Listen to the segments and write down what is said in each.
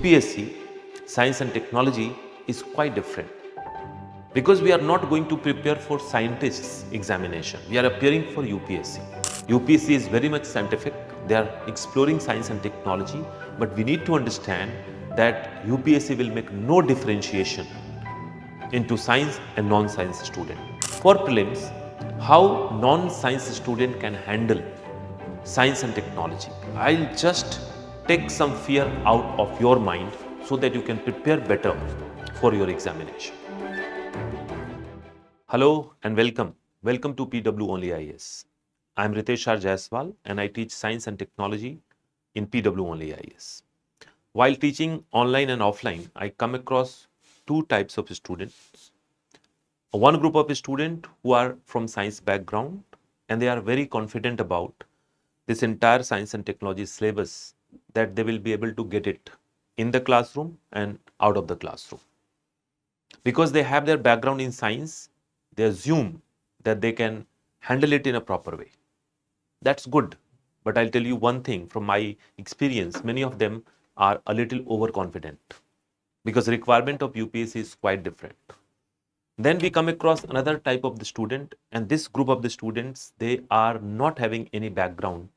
UPSC Science and Technology is quite different because we are not going to prepare for scientists examination. We are appearing for UPSC. UPSC is very much scientific. They are exploring science and technology, but we need to understand that UPSC will make no differentiation into science and non-science student. For prelims, how non-science student can handle science and technology. I'll just take some fear out of your mind so that you can prepare better for your examination. Hello and welcome. Welcome to PW OnlyIAS. I'm Ritesh R. Jaiswal and I teach science and technology in PW OnlyIAS. While teaching online and offline, I come across two types of students. One group of students who are from science background and they are very confident about this entire science and technology syllabus, that they will be able to get it in the classroom and out of the classroom. Because they have their background in science, they assume that they can handle it in a proper way. That's good. But I'll tell you one thing from my experience, many of them are a little overconfident because the requirement of UPSC is quite different. Then we come across another type of the student, and this group of the students, they are not having any background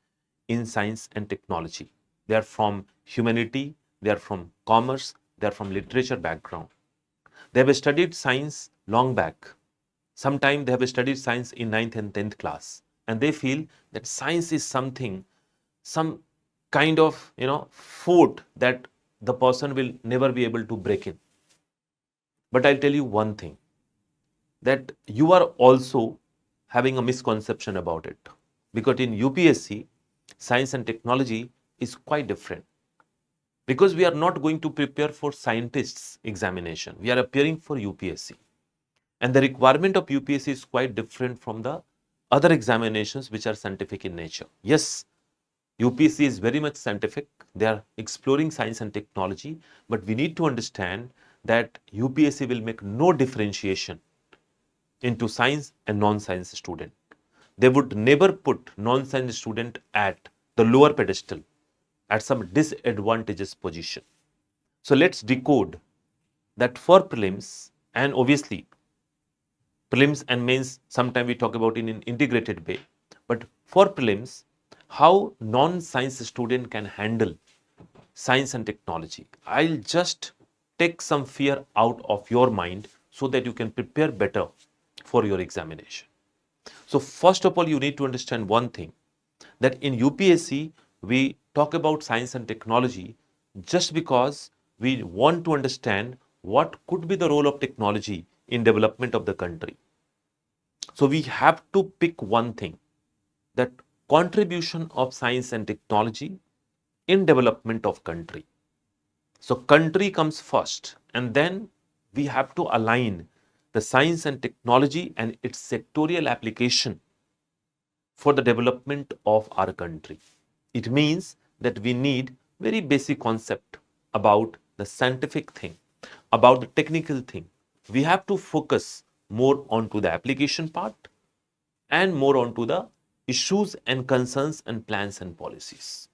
in science and technology. They are from humanity, they are from commerce, they are from literature background. They have studied science long back. Sometimes they have studied science in 9th and 10th class, and they feel that science is something, some kind of, fort that the person will never be able to break in. But I'll tell you one thing, that you are also having a misconception about it. Because in UPSC, science and technology is quite different. Because we are not going to prepare for scientists examination. We are appearing for UPSC. And the requirement of UPSC is quite different from the other examinations which are scientific in nature. Yes, UPSC is very much scientific. They are exploring science and technology. But we need to understand that UPSC will make no differentiation into science and non-science student. They would never put non-science student at the lower pedestal, at some disadvantageous position. So let's decode that for prelims, and obviously prelims and mains, sometimes we talk about in an integrated way, but for prelims, how non-science student can handle science and technology. I'll just take some fear out of your mind so that you can prepare better for your examination. So first of all, you need to understand one thing, that in UPSC, we talk about science and technology just because we want to understand what could be the role of technology in development of the country. So we have to pick one thing, that contribution of science and technology in development of country. So country comes first, and then we have to align the science and technology and its sectorial application for the development of our country. It means that we need very basic concept about the scientific thing, about the technical thing. We have to focus more onto the application part and more onto the issues and concerns and plans and policies,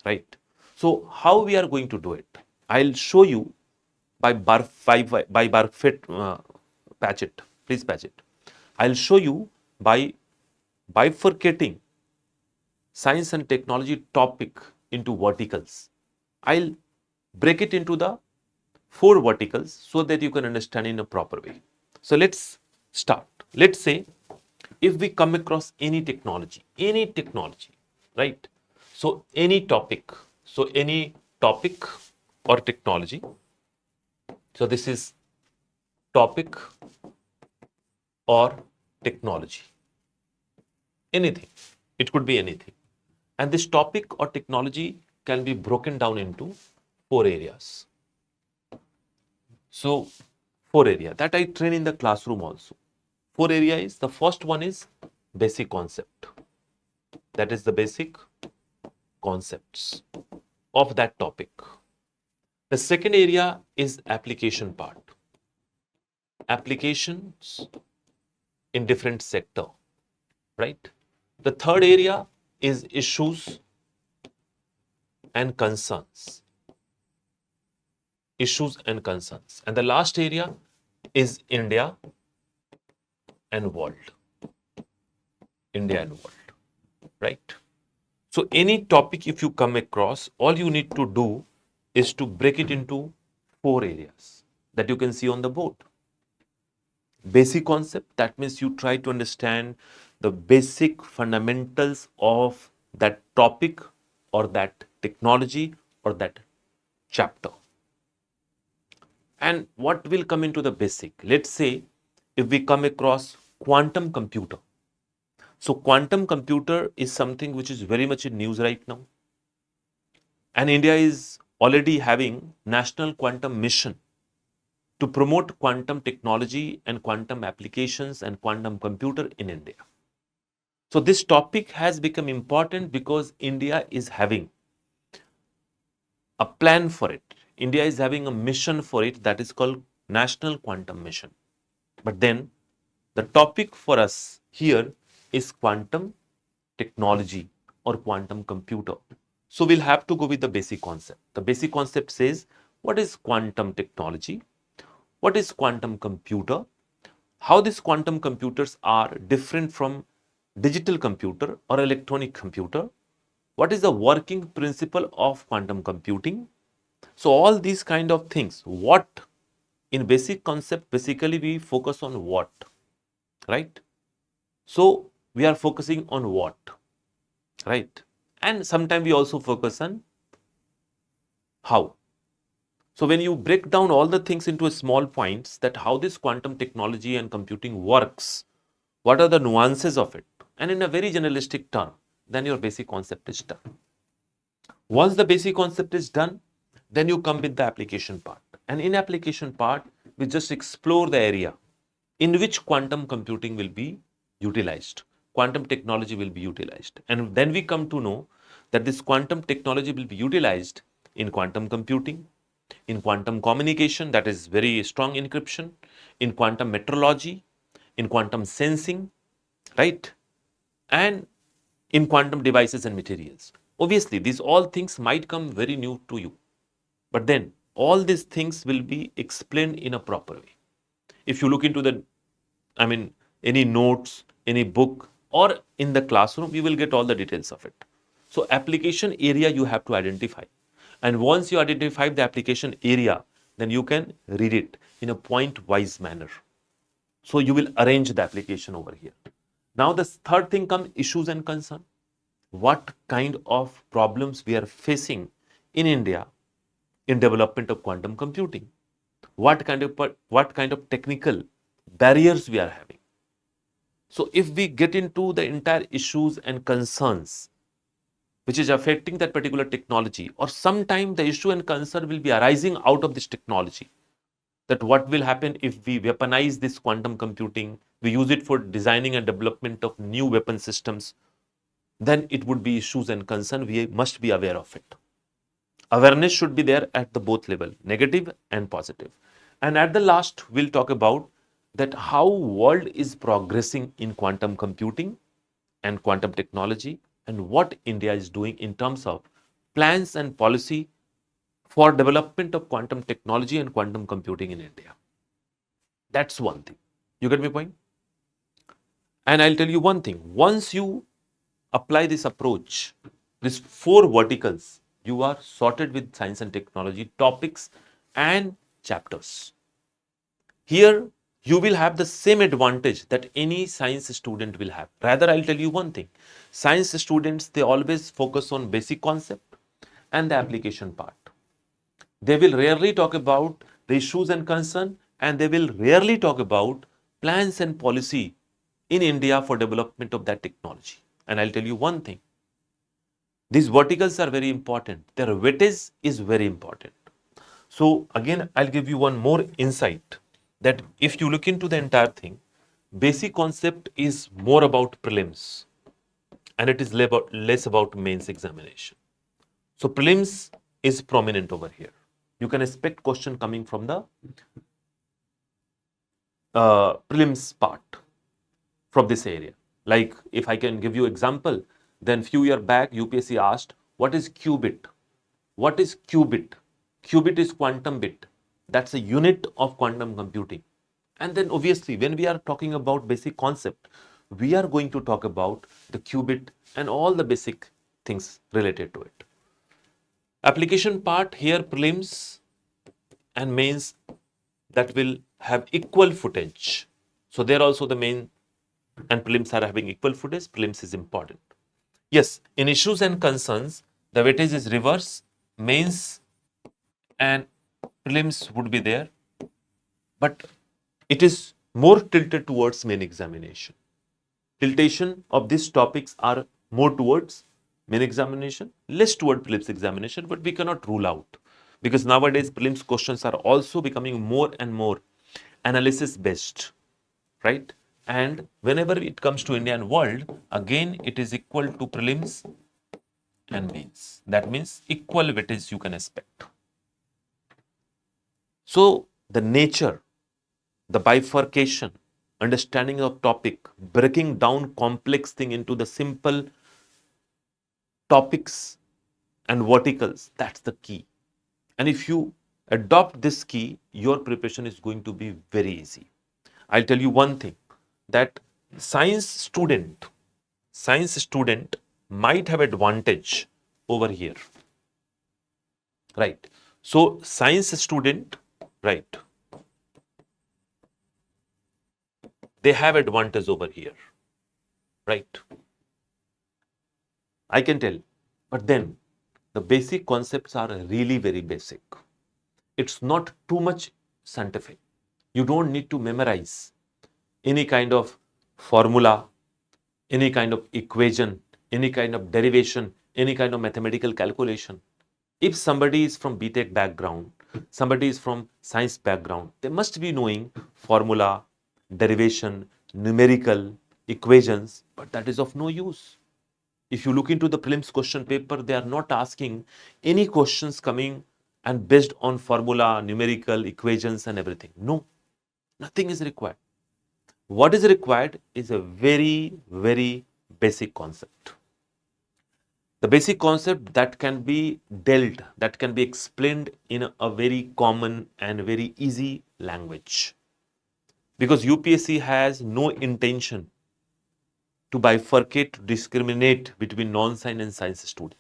right? So how we are going to do it? I'll show you by patch it, please patch it. I'll show you by bifurcating science and technology topic into verticals. I'll break it into the 4 verticals so that you can understand in a proper way. So let's start. Let's say if we come across any technology, right? So any topic or technology. So this is topic or technology. Anything. It could be anything. And this topic or technology can be broken down into 4 areas. So 4 areas that I train in the classroom also. 4 areas. The first one is basic concept. That is the basic concepts of that topic. The second area is application part. Applications in different sector, right? The third area is issues and concerns. issues and concerns. And the last area is India and world. India and world, right? So any topic if you come across, all you need to do is to break it into 4 areas that you can see on the board. Basic concept, that means you try to understand the basic fundamentals of that topic or that technology or that chapter. And what will come into the basic? Let's say if we come across quantum computer. So quantum computer is something which is very much in news right now. And India is already having national quantum mission to promote quantum technology and quantum applications and quantum computer in India. So this topic has become important because India is having a plan for it. India is having a mission for it that is called National Quantum Mission. But then the topic for us here is quantum technology or quantum computer. So we'll have to go with the basic concept. The basic concept says, what is quantum technology? What is quantum computer? How these quantum computers are different from digital computer or electronic computer? What is the working principle of quantum computing? So all these kind of things, what in basic concept, basically we focus on what, right? So we are focusing on what, right? And sometimes we also focus on how. So when you break down all the things into small points, that how this quantum technology and computing works, what are the nuances of it, and in a very generalistic term, then your basic concept is done. Once the basic concept is done, then you come with the application part. And in application part, we just explore the area in which quantum computing will be utilized, quantum technology will be utilized. And then we come to know that this quantum technology will be utilized in quantum computing, in quantum communication, that is very strong encryption, in quantum metrology, in quantum sensing, right? And in quantum devices and materials. Obviously, these all things might come very new to you, but then all these things will be explained in a proper way. If you look into the, any notes, any book, or in the classroom, you will get all the details of it. So application area you have to identify. And once you identify the application area, then you can read it in a point-wise manner. So you will arrange the application over here. Now the third thing comes issues and concern. What kind of problems we are facing in India in development of quantum computing? What kind of technical barriers we are having? So if we get into the entire issues and concerns which is affecting that particular technology, or sometime the issue and concern will be arising out of this technology, that what will happen if we weaponize this quantum computing, we use it for designing and development of new weapon systems, then it would be issues and concern. We must be aware of it. Awareness should be there at the both level, negative and positive. And at the last, we'll talk about that how world is progressing in quantum computing and quantum technology, and what India is doing in terms of plans and policy for development of quantum technology and quantum computing in India. That's one thing. You get my point? And I'll tell you one thing. Once you apply this approach, these 4 verticals, you are sorted with science and technology topics and chapters. Here, you will have the same advantage that any science student will have. Rather, I'll tell you one thing. Science students, they always focus on basic concept and the application part. They will rarely talk about the issues and concern, and they will rarely talk about plans and policy in India for development of that technology. And I'll tell you one thing. These verticals are very important. Their weightage is very important. So again, I'll give you one more insight that if you look into the entire thing, basic concept is more about prelims and it is less about mains examination. So prelims is prominent over here. You can expect question coming from the prelims part from this area. Like if I can give you example, then few years back UPSC asked, what is qubit? What is qubit? Qubit is quantum bit. That's a unit of quantum computing. And then obviously, when we are talking about basic concept, we are going to talk about the qubit and all the basic things related to it. Application part here, prelims and mains, that will have equal footage. So there also the main and prelims are having equal footage. Prelims is important. Yes, in issues and concerns, the weightage is reverse. Mains and prelims would be there, but it is more tilted towards main examination. Tiltation of these topics are more towards main examination, less toward prelims examination, but we cannot rule out, because nowadays prelims questions are also becoming more and more analysis based, right? And whenever it comes to India and world, again it is equal to prelims and mains. That means equal weightage you can expect. So the nature, the bifurcation, understanding of topic, breaking down complex thing into the simple topics and verticals, that's the key. And if you adopt this key, your preparation is going to be very easy. I'll tell you one thing, that science student might have advantage over here, right? So science student, right, they have advantage over here, right? I can tell, but then the basic concepts are really very basic. It's not too much scientific. You don't need to memorize any kind of formula, any kind of equation, any kind of derivation, any kind of mathematical calculation. If somebody is from BTech background, somebody is from science background, they must be knowing formula, derivation, numerical, equations, but that is of no use. If you look into the prelims question paper, they are not asking any questions coming and based on formula, numerical, equations and everything. No, nothing is required. What is required is a very, very basic concept. The basic concept that can be dealt, that can be explained in a very common and very easy language. Because UPSC has no intention to bifurcate, to discriminate between non-science and science student.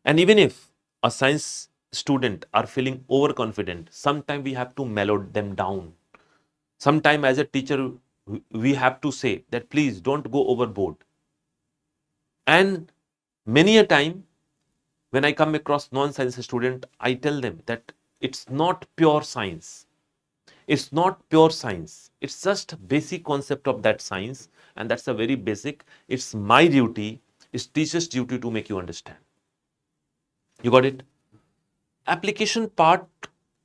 And even if a science student are feeling overconfident, sometimes we have to mellow them down. Sometimes as a teacher, we have to say that please don't go overboard. And many a time when I come across non-science student, I tell them that it's not pure science. It's not pure science. It's just basic concept of that science, and that's a very basic. It's my duty, it's teacher's duty to make you understand. You got it? Application part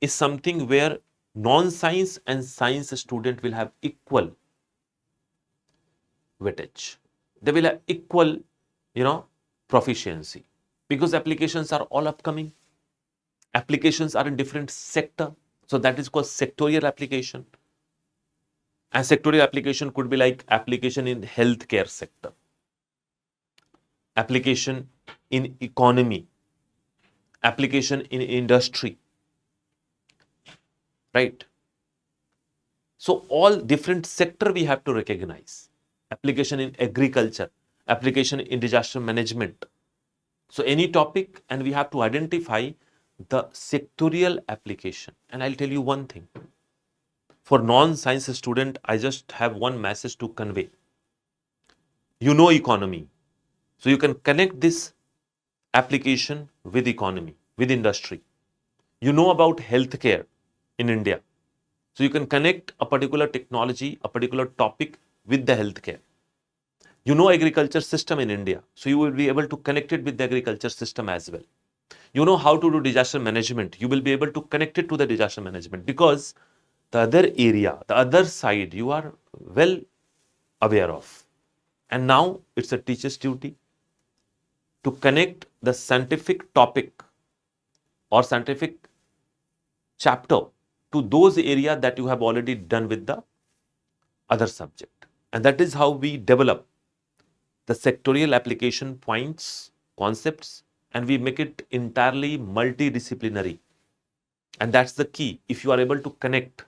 is something where non-science and science student will have equal weightage. They will have equal, proficiency, because applications are all upcoming. Applications are in different sector. So that is called sectorial application. And sectorial application could be like application in healthcare sector, application in economy, application in industry, right? So all different sector we have to recognize. Application in agriculture, application in disaster management. So any topic, and we have to identify the sectorial application. And I'll tell you one thing. For non-science student, I just have one message to convey. You know economy. So you can connect this application with economy, with industry. You know about healthcare in India. So you can connect a particular technology, a particular topic with the healthcare. You know agriculture system in India. So you will be able to connect it with the agriculture system as well. You know how to do disaster management. You will be able to connect it to the disaster management, because the other area, the other side, you are well aware of. And now it's a teacher's duty to connect the scientific topic or scientific chapter to those areas that you have already done with the other subject. And that is how we develop the sectorial application points, concepts, and we make it entirely multidisciplinary. And that's the key. If you are able to connect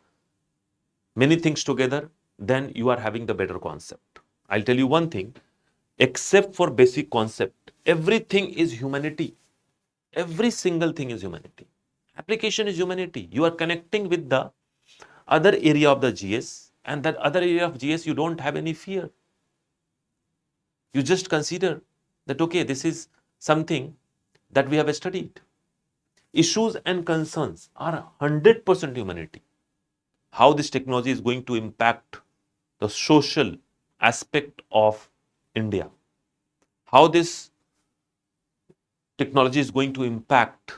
many things together, then you are having the better concept. I'll tell you one thing, except for basic concept, everything is humanity. Every single thing is humanity. Application is humanity. You are connecting with the other area of the GS, and that other area of GS, you don't have any fear. You just consider that, okay, this is something that we have studied. Issues and concerns are 100% humanity. How this technology is going to impact the social aspect of India, how this technology is going to impact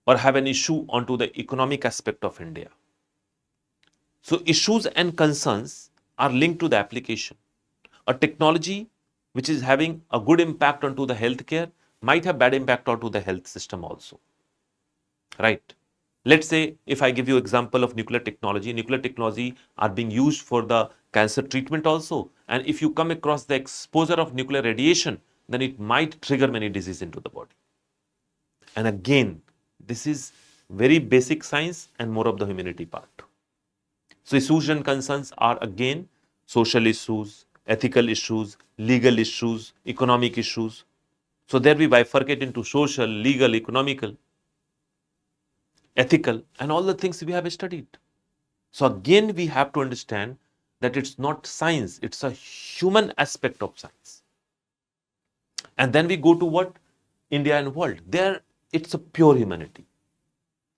or have an issue onto the economic aspect of India. So issues and concerns are linked to the application. A technology which is having a good impact onto the healthcare might have bad impact onto the health system also, right? Let's say if I give you example of nuclear technology are being used for the cancer treatment also. And if you come across the exposure of nuclear radiation, then it might trigger many diseases into the body. And again, this is very basic science and more of the humanity part. So issues and concerns are again social issues, ethical issues, legal issues, economic issues. So there we bifurcate into social, legal, economical, ethical, and all the things we have studied. So again, we have to understand that it's not science, it's a human aspect of science. And then we go to what? India and world. There, it's a pure humanity.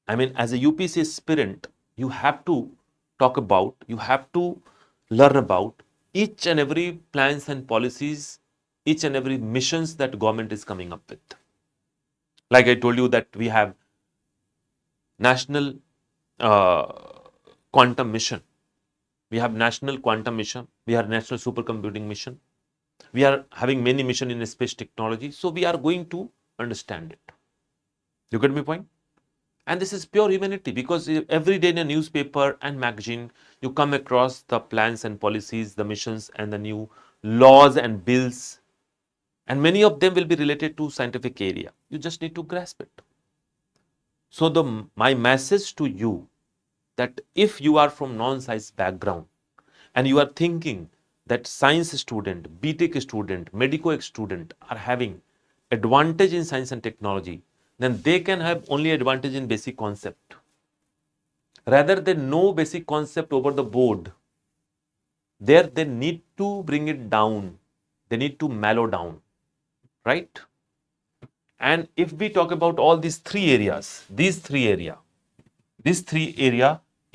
I mean, as a UPSC aspirant, you have to talk about, you have to learn about each and every plans and policies, each and every missions that government is coming up with. Like I told you that we have national uh, quantum mission. We have national quantum mission. We have national supercomputing mission. We are having many mission in space technology. So we are going to understand it. You get my point? And this is pure humanity, because every day in a newspaper and magazine, you come across the plans and policies, the missions and the new laws and bills. And many of them will be related to scientific area. You just need to grasp it. So my message to you, that if you are from non-science background and you are thinking that science student, BTech student, medico student are having advantage in science and technology, then they can have only advantage in basic concept. Rather than know basic concept over the board, there they need to bring it down. They need to mellow down, right? And if we talk about all these three areas, this three area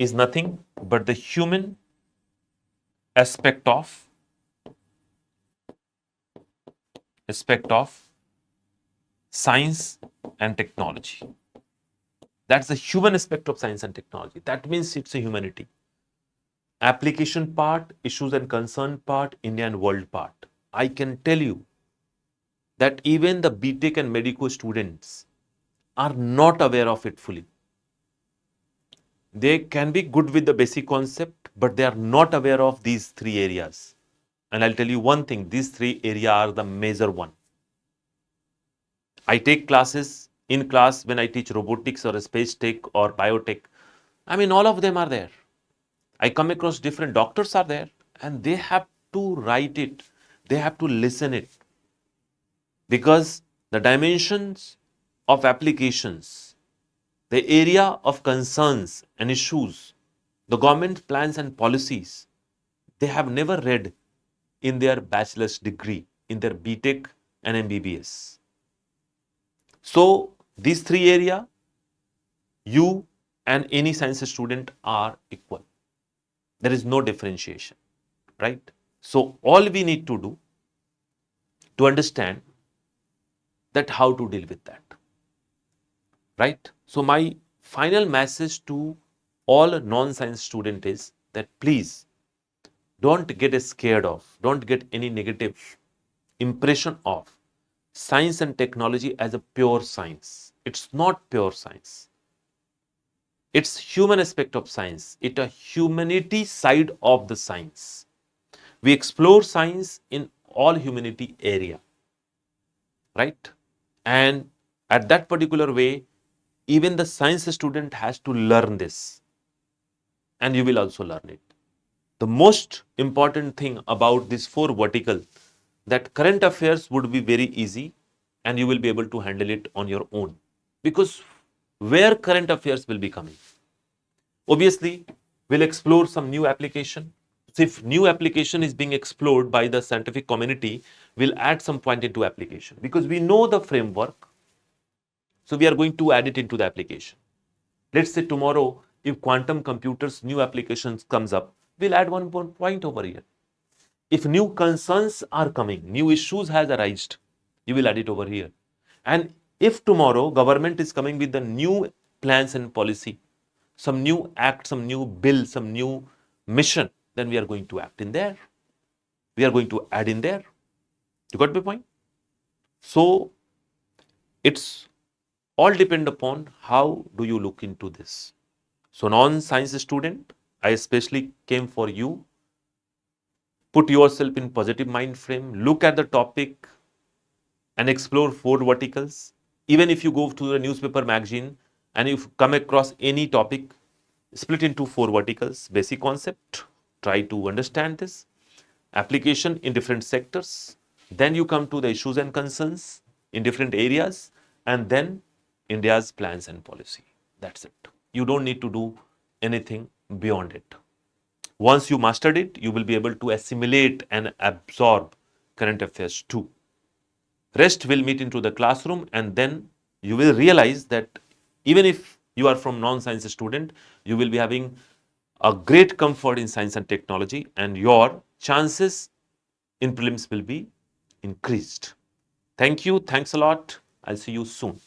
is nothing but the human aspect of science and technology. That's the human aspect of science and technology. That means it's a humanity. Application part, issues and concern part, India and world part. I can tell you that even the BTech and medico students are not aware of it fully. They can be good with the basic concept, but they are not aware of these three areas. And I'll tell you one thing, these three areas are the major one. I take classes in class when I teach robotics or space tech or biotech. I mean, all of them are there. I come across different doctors are there, and they have to write it. They have to listen it, because the dimensions of applications, the area of concerns and issues, the government plans and policies, they have never read in their bachelor's degree, in their BTech and MBBS. So these three areas, you and any science student are equal. There is no differentiation, right? So all we need to do to understand that how to deal with that, right? So my final message to all non-science student is that please don't get scared of, don't get any negative impression of science and technology as a pure science. It's not pure science. It's human aspect of science. It's a humanity side of the science. We explore science in all humanity area, right? And at that particular way, even the science student has to learn this, and you will also learn it. The most important thing about this 4 vertical, that current affairs would be very easy and you will be able to handle it on your own, because where current affairs will be coming, obviously we'll explore some new application. So if new application is being explored by the scientific community, we'll add some point into application because we know the framework. So we are going to add it into the application. Let's say tomorrow, if quantum computers new applications comes up, we'll add one more point over here. If new concerns are coming, new issues has arisen, you will add it over here. And if tomorrow government is coming with the new plans and policy, some new act, some new bill, some new mission, then we are going to act in there. We are going to add in there. You got my point? So it's all depend upon how do you look into this. So non-science student, I especially came for you. Put yourself in positive mind frame, look at the topic and explore 4 verticals. Even if you go to the newspaper magazine and you come across any topic, split into 4 verticals, basic concept, try to understand this, application in different sectors, then you come to the issues and concerns in different areas, and then India's plans and policy. That's it. You don't need to do anything beyond it. Once you mastered it, you will be able to assimilate and absorb current affairs too. Rest will meet into the classroom, and then you will realize that even if you are from non-science student, you will be having a great comfort in science and technology, and your chances in prelims will be increased. Thank you. Thanks a lot. I'll see you soon.